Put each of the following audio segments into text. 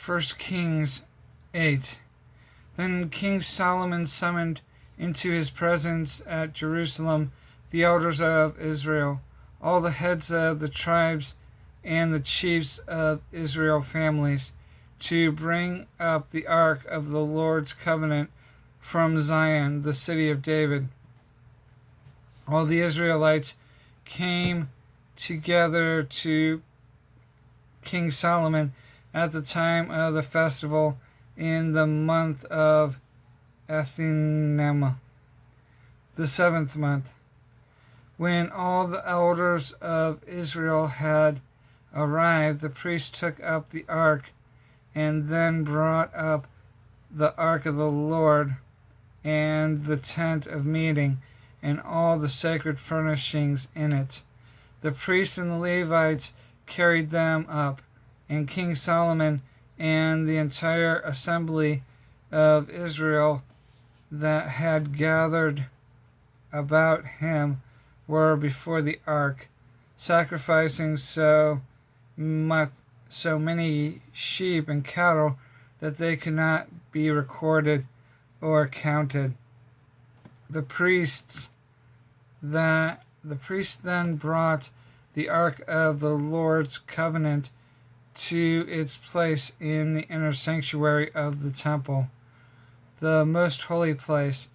1 Kings 8. Then King Solomon summoned into his presence at Jerusalem the elders of Israel, all the heads of the tribes and the chiefs of Israel families, to bring up the ark of the Lord's covenant from Zion, the city of David. All the Israelites came together to King Solomon at the time of the festival in the month of Ethanim, the 7th month. When all the elders of Israel had arrived, the priest took up the ark and then brought up the ark of the Lord and the tent of meeting and all the sacred furnishings in it. The priests and the Levites carried them up, and King Solomon and the entire assembly of Israel that had gathered about him were before the ark, sacrificing so many sheep and cattle that they could not be recorded or counted. The priests then brought the ark of the Lord's covenant to its place in the inner sanctuary of the temple, the most holy place,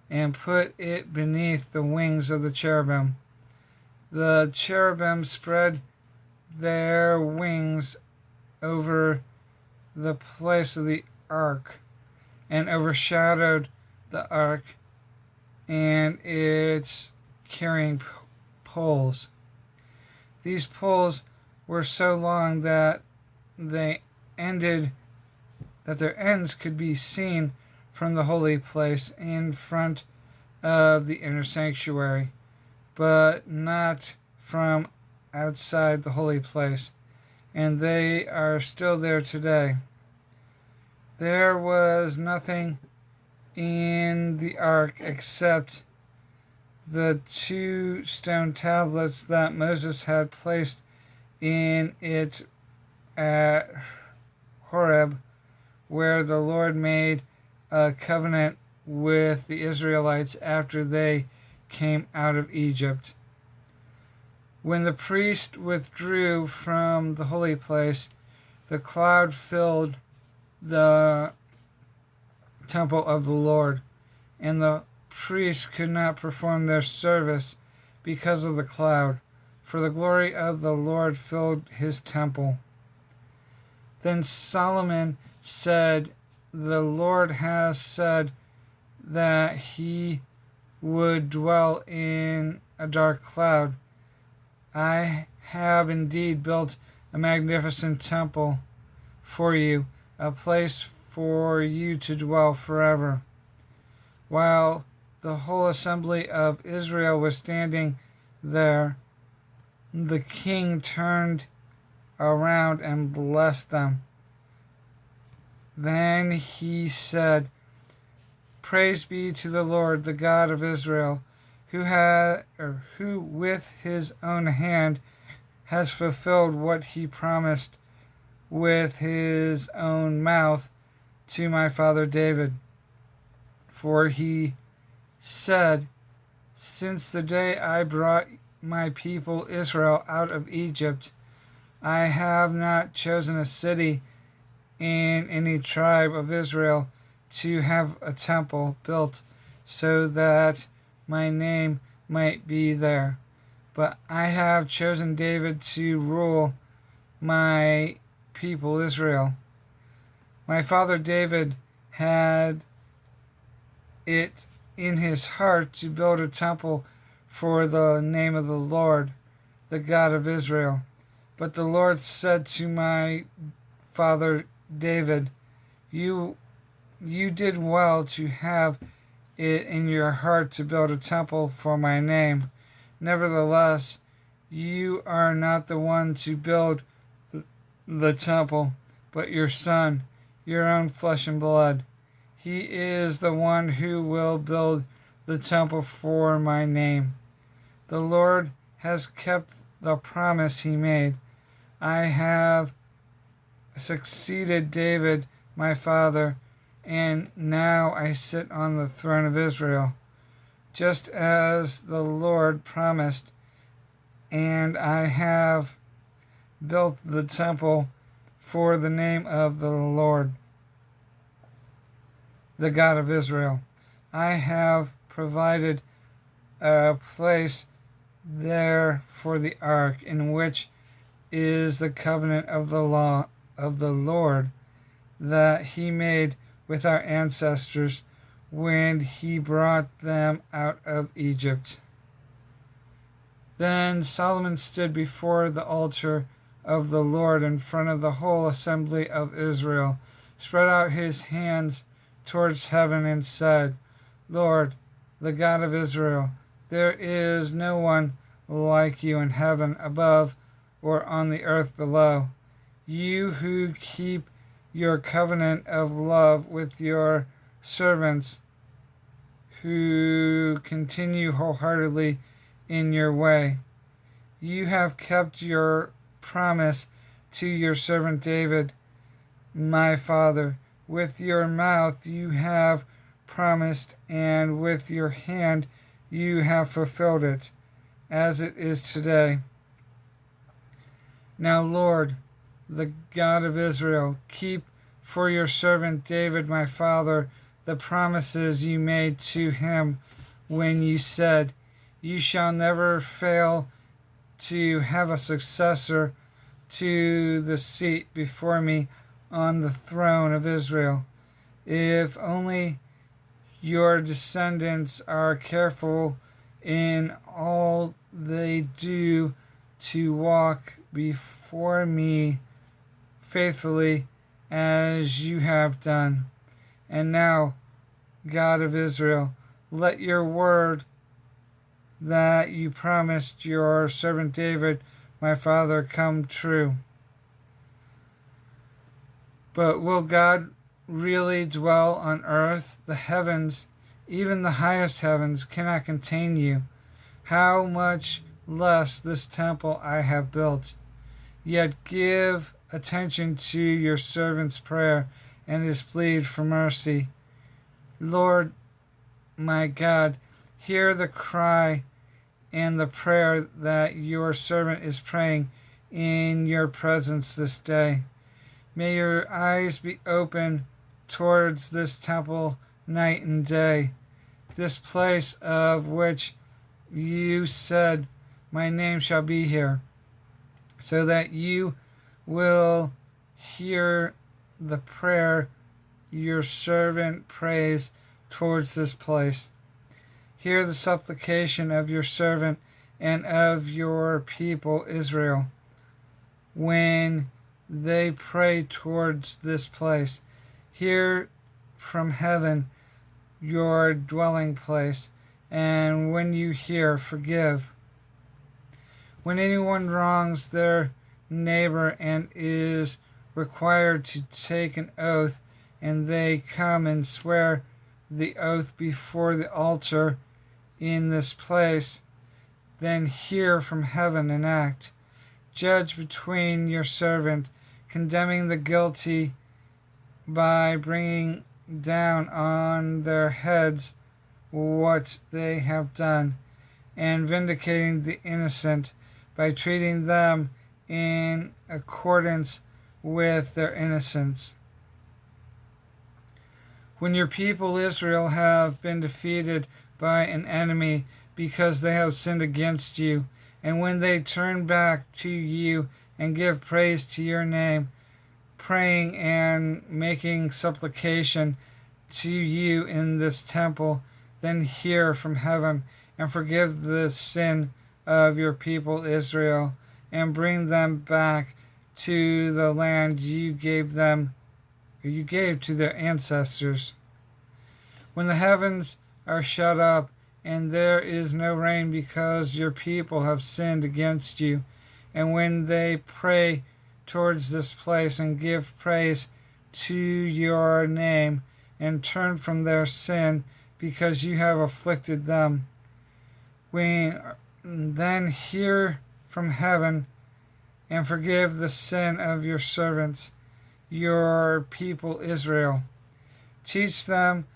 and put it beneath the wings of the cherubim. The cherubim spread their wings over the place of the ark and overshadowed the ark and its carrying poles. These poles were so long that their ends could be seen from the holy place in front of the inner sanctuary, but not from outside the holy place, and they are still there today. There was nothing in the ark except the 2 stone tablets that Moses had placed in it at Horeb, where the Lord made a covenant with the Israelites after they came out of Egypt. When the priest withdrew from the holy place, the cloud filled the temple of the Lord, and the priests could not perform their service because of the cloud, for the glory of the Lord filled his temple. Then Solomon said, "The Lord has said that he would dwell in a dark cloud. I have indeed built a magnificent temple for you, a place for you to dwell forever." While the whole assembly of Israel was standing there, the king turned around and blessed them. Then he said, "Praise be to the Lord, the God of Israel, who with his own hand has fulfilled what he promised with his own mouth to my father David. For he said, 'Since the day I brought my people Israel out of Egypt, I have not chosen a city in any tribe of Israel to have a temple built so that my name might be there. But I have chosen David to rule my people Israel.' My father David had it in his heart to build a temple for the name of the Lord, the God of Israel. But the Lord said to my father David, 'You did well to have it in your heart to build a temple for my name. Nevertheless, you are not the one to build the temple, but your son, your own flesh and blood. He is the one who will build the temple for my name. The Lord has kept the promise he made. I have succeeded David, my father, and now I sit on the throne of Israel, just as the Lord promised, and I have built the temple for the name of the Lord, the God of Israel. I have provided a place there for the ark, in which is the covenant of the law of the Lord that he made with our ancestors when he brought them out of Egypt. Then Solomon stood before the altar of the Lord in front of the whole assembly of Israel, spread out his hands towards heaven, and said, Lord, the God of Israel, there is no one like you in heaven above or on the earth below. You who keep your covenant of love with your servants, who continue wholeheartedly in your way. You have kept your promise to your servant David, my father. With your mouth you have promised, and with your hand you have fulfilled it, as it is today. Now, Lord, the God of Israel, keep for your servant David, my father, the promises you made to him when you said, You shall never fail to have a successor to the seat before me on the throne of Israel. If only your descendants are careful in all they do to walk before me faithfully as you have done. And now, God of Israel, let your word that you promised your servant David, my father, come true. But will God really dwell on earth? The heavens, even the highest heavens, cannot contain you. How much less this temple I have built? Yet give attention to your servant's prayer and his plea for mercy. Lord, my God, hear the cry and the prayer that your servant is praying in your presence this day. May your eyes be open towards this temple night and day, this place of which you said, My name shall be here, so that you will hear the prayer your servant prays towards this place. Hear the supplication of your servant and of your people Israel when they pray towards this place. Hear from heaven your dwelling place, and when you hear, forgive. When anyone wrongs their neighbor and is required to take an oath, and they come and swear the oath before the altar in this place, then hear from heaven and act. Judge between your servant, condemning the guilty by bringing down on their heads what they have done, and vindicating the innocent by treating them in accordance with their innocence. When your people Israel have been defeated by an enemy because they have sinned against you, and when they turn back to you and give praise to your name, praying and making supplication to you in this temple, then hear from heaven and forgive the sin of your people Israel, and bring them back to the land you gave to their ancestors. When the heavens are shut up and there is no rain because your people have sinned against you, and when they pray towards this place and give praise to your name and turn from their sin because you have afflicted them, then hear from heaven and forgive the sin of your servants your people Israel. Teach them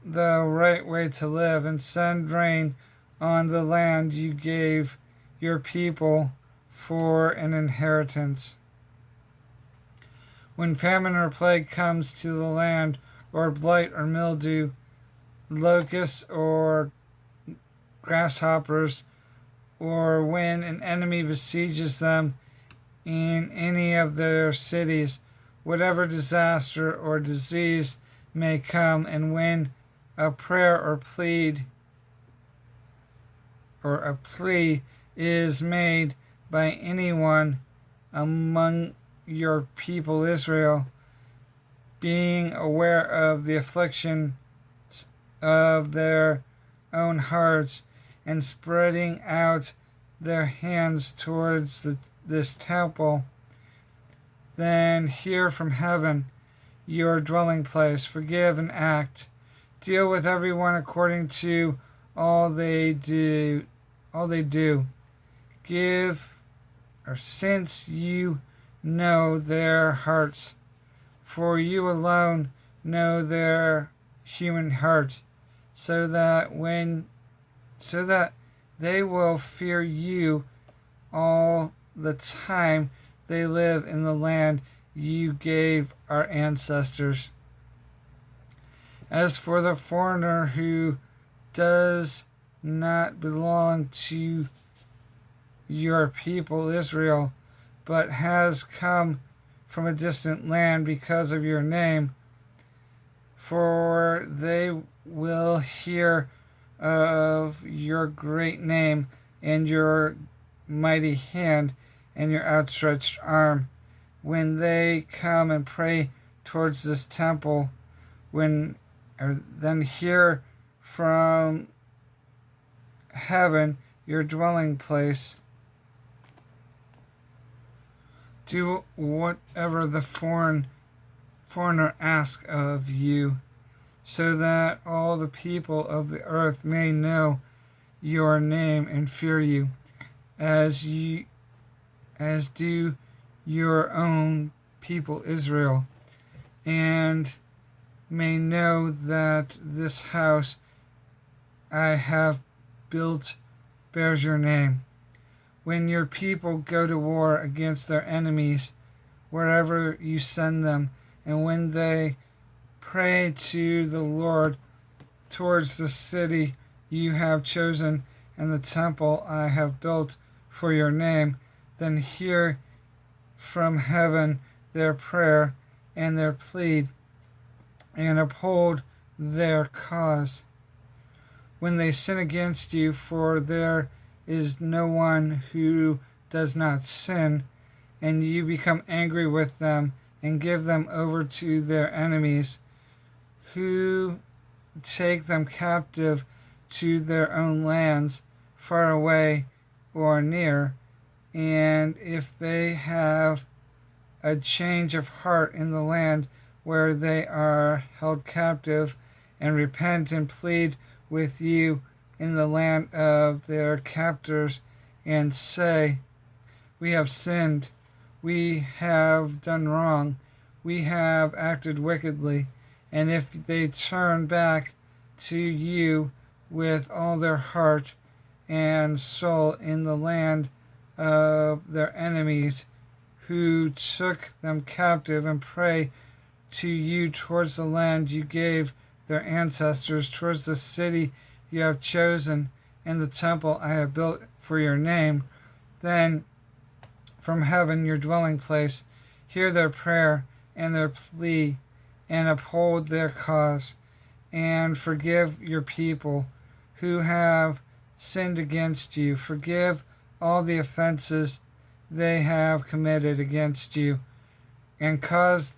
the right way to live, and send rain on the land you gave your people for an inheritance. When famine or plague comes to the land, or blight or mildew, locusts or grasshoppers, or when an enemy besieges them in any of their cities, whatever disaster or disease may come, and when a prayer or a plea is made by anyone among your people Israel, being aware of the affliction of their own hearts, and spreading out their hands towards this temple, then hear from heaven, your dwelling place, forgive and act. Deal with everyone according to all they do. Give, or since you know their hearts, for you alone know their human heart, so that they will fear you all the time they live in the land you gave our ancestors. As for the foreigner who does not belong to your people Israel, but has come from a distant land because of your name, for they will hear of your great name and your mighty hand and your outstretched arm, when they come and pray towards this temple, then hear from heaven, your dwelling place. Do whatever the foreigner asks of you, so that all the people of the earth may know your name and fear you, as do your own people Israel, and may know that this house I have built bears your name. When your people go to war against their enemies, wherever you send them, and when they pray to the Lord towards the city you have chosen and the temple I have built for your name, then hear from heaven their prayer and their plea, and uphold their cause. When they sin against you, for there is no one who does not sin, and you become angry with them and give them over to their enemies, who take them captive to their own lands, far away or near, and if they have a change of heart in the land where they are held captive, and repent and plead with you in the land of their captors, and say, we have sinned, we have done wrong, we have acted wickedly, and if they turn back to you with all their heart and soul in the land of their enemies, who took them captive, and pray to you towards the land you gave their ancestors, towards the city you have chosen, and the temple I have built for your name, then from heaven, your dwelling place, hear their prayer and their plea, and uphold their cause, and forgive your people who have sinned against you. Forgive all the offenses they have committed against you, and cause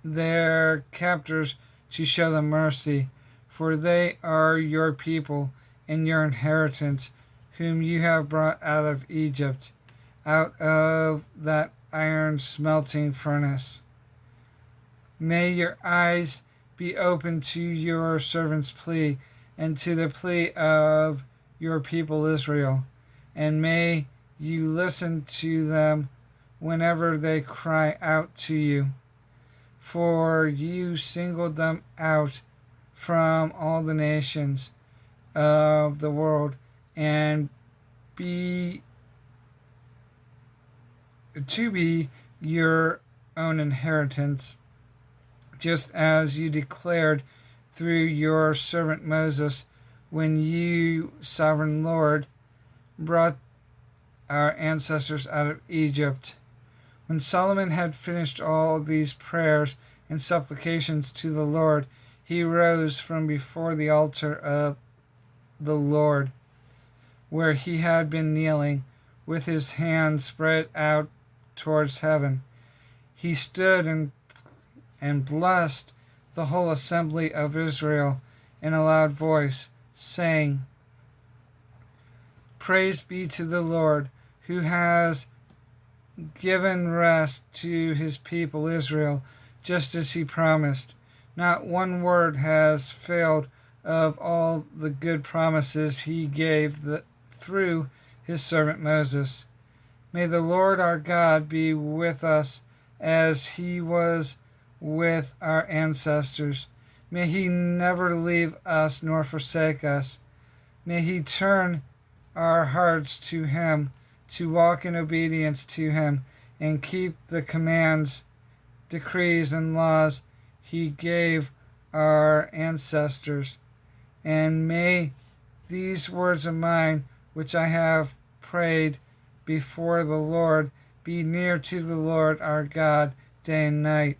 their captors to show them mercy, for they are your people and your inheritance, whom you have brought out of Egypt, out of that iron smelting furnace. May your eyes be open to your servant's plea, and to the plea of your people Israel, and may you listen to them whenever they cry out to you. for you singled them out from all the nations of the world, and be to be your own inheritance, just as you declared through your servant Moses, when you, sovereign Lord, brought our ancestors out of Egypt. When Solomon had finished all these prayers and supplications to the Lord, he rose from before the altar of the Lord, where he had been kneeling, with his hands spread out towards heaven. He stood and blessed the whole assembly of Israel in a loud voice, saying, Praise be to the Lord, who has given rest to his people Israel, just as he promised. Not one word has failed of all the good promises he gave through his servant Moses. May the Lord our God be with us as he was with our ancestors. May he never leave us nor forsake us. May he turn our hearts to him, to walk in obedience to him, and keep the commands, decrees, and laws he gave our ancestors. And may these words of mine, which I have prayed before the Lord, be near to the Lord our God day and night,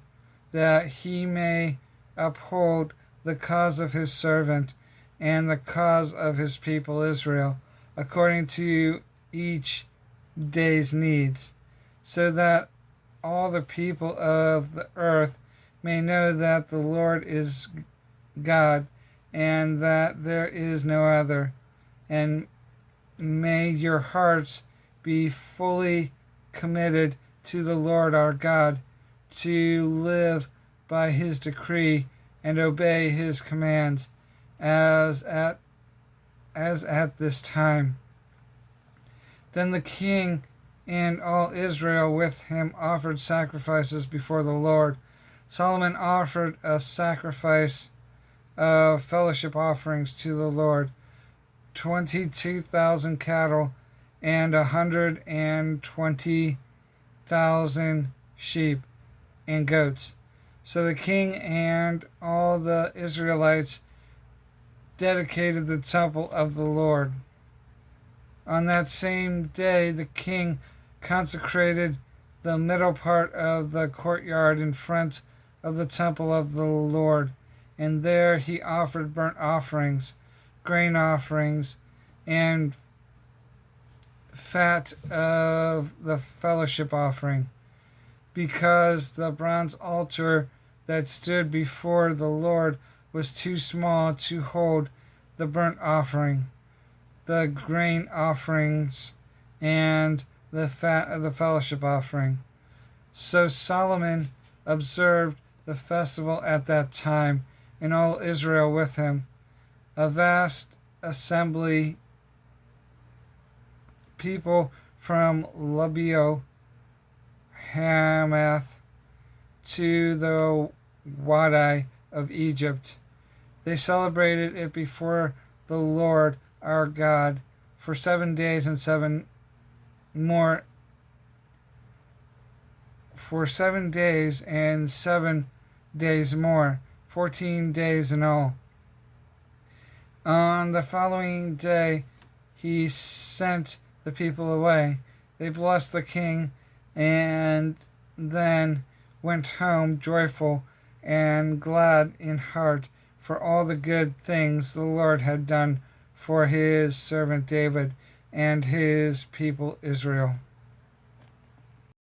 that he may uphold the cause of his servant and the cause of his people Israel, according to each day's needs, so that all the people of the earth may know that the Lord is God, and that there is no other. And may your hearts be fully committed to the Lord our God, to live by his decree and obey his commands, as at this time. Then the king and all Israel with him offered sacrifices before the Lord. Solomon offered a sacrifice of fellowship offerings to the Lord, 22,000 cattle and 120,000 sheep and goats. So the king and all the Israelites dedicated the temple of the Lord. On that same day, the king consecrated the middle part of the courtyard in front of the temple of the Lord, and there he offered burnt offerings, grain offerings, and fat of the fellowship offering, because the bronze altar that stood before the Lord was too small to hold the burnt offering, the grain offerings, and the fat of the fellowship offering. So Solomon observed the festival at that time, and all Israel with him, a vast assembly, people from Lebo Hamath to the Wadi of Egypt. They celebrated it before the Lord our God for 7 days and 7 more. For 7 days and 7 days more, 14 days in all. On the following day, he sent the people away. They blessed the king and then went home joyful and glad in heart for all the good things the Lord had done for his servant David and his people Israel.